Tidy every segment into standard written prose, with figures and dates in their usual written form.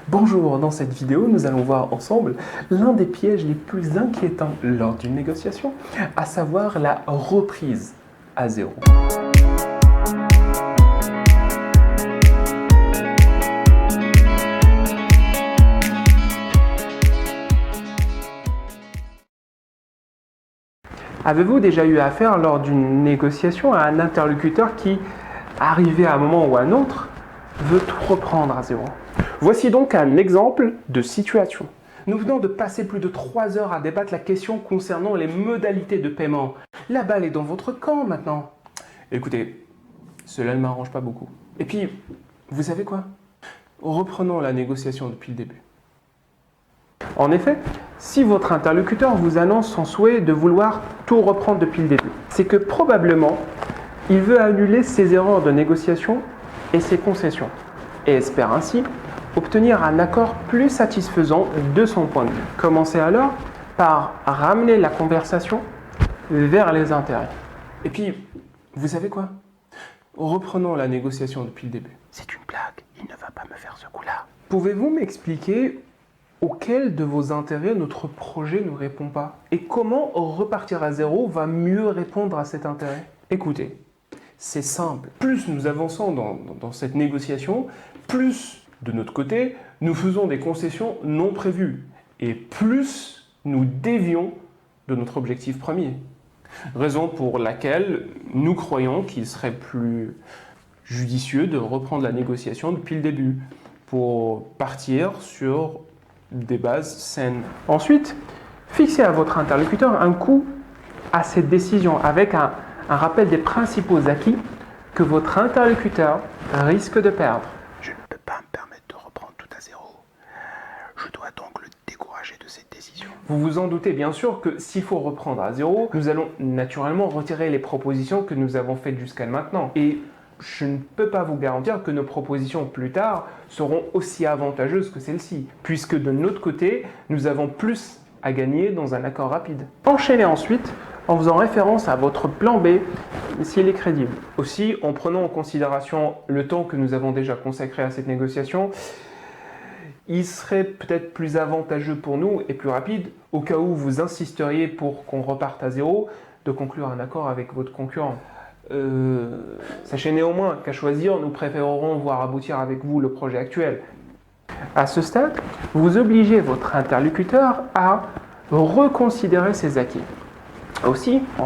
Bonjour, dans cette vidéo, nous allons voir ensemble l'un des pièges les plus inquiétants lors d'une négociation, à savoir la reprise à zéro. Avez-vous déjà eu affaire lors d'une négociation à un interlocuteur qui, arrivé à un moment ou à un autre, veut tout reprendre à zéro? Voici donc un exemple de situation. Nous venons de passer plus de 3 heures à débattre la question concernant les modalités de paiement. La balle est dans votre camp maintenant. Écoutez, cela ne m'arrange pas beaucoup. Et puis, vous savez quoi? Reprenons la négociation depuis le début. En effet, si votre interlocuteur vous annonce son souhait de vouloir tout reprendre depuis le début, c'est que probablement, il veut annuler ses erreurs de négociation et ses concessions, et espère ainsi obtenir un accord plus satisfaisant de son point de vue. Commencez alors par ramener la conversation vers les intérêts. Et puis, vous savez quoi? Reprenons la négociation depuis le début. C'est une blague, il ne va pas me faire ce coup-là. Pouvez-vous m'expliquer auquel de vos intérêts notre projet ne répond pas? Et comment repartir à zéro va mieux répondre à cet intérêt? Écoutez, c'est simple. Plus nous avançons dans cette négociation, plus de notre côté, nous faisons des concessions non prévues. Et plus nous dévions de notre objectif premier. Raison pour laquelle nous croyons qu'il serait plus judicieux de reprendre la négociation depuis le début pour partir sur des bases saines. Ensuite, fixez à votre interlocuteur un coût à cette décision avec un rappel des principaux acquis que votre interlocuteur risque de perdre. Je ne peux pas me permettre de reprendre tout à zéro. Je dois donc le décourager de cette décision. Vous vous en doutez bien sûr que s'il faut reprendre à zéro, nous allons naturellement retirer les propositions que nous avons faites jusqu'à maintenant. Et je ne peux pas vous garantir que nos propositions plus tard seront aussi avantageuses que celles-ci, puisque de notre côté, nous avons plus à gagner dans un accord rapide. Enchaînez ensuite en faisant référence à votre plan B, s'il est crédible. Aussi, en prenant en considération le temps que nous avons déjà consacré à cette négociation, il serait peut-être plus avantageux pour nous et plus rapide, au cas où vous insisteriez pour qu'on reparte à zéro, de conclure un accord avec votre concurrent. Sachez néanmoins qu'à choisir, nous préférerons voir aboutir avec vous le projet actuel. À ce stade, vous obligez votre interlocuteur à reconsidérer ses acquis. Aussi, en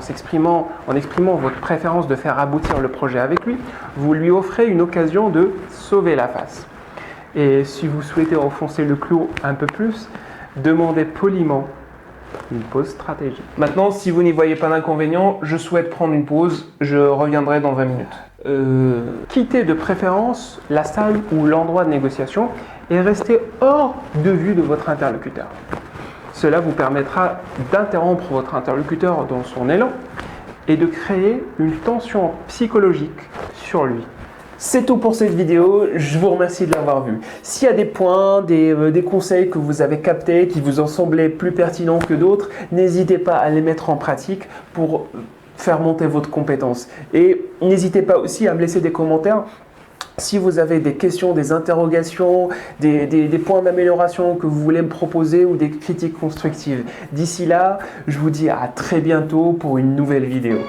exprimant votre préférence de faire aboutir le projet avec lui, vous lui offrez une occasion de sauver la face. Et si vous souhaitez enfoncer le clou un peu plus, demandez poliment une pause stratégique. Maintenant, si vous n'y voyez pas d'inconvénient, je souhaite prendre une pause. Je reviendrai dans 20 minutes. Quittez de préférence la salle ou l'endroit de négociation et restez hors de vue de votre interlocuteur. Cela vous permettra d'interrompre votre interlocuteur dans son élan et de créer une tension psychologique sur lui. C'est tout pour cette vidéo, je vous remercie de l'avoir vue. S'il y a des points, des conseils que vous avez captés, qui vous ont semblé plus pertinents que d'autres, n'hésitez pas à les mettre en pratique pour faire monter votre compétence. Et n'hésitez pas aussi à me laisser des commentaires si vous avez des questions, des interrogations, des points d'amélioration que vous voulez me proposer ou des critiques constructives. D'ici là, je vous dis à très bientôt pour une nouvelle vidéo.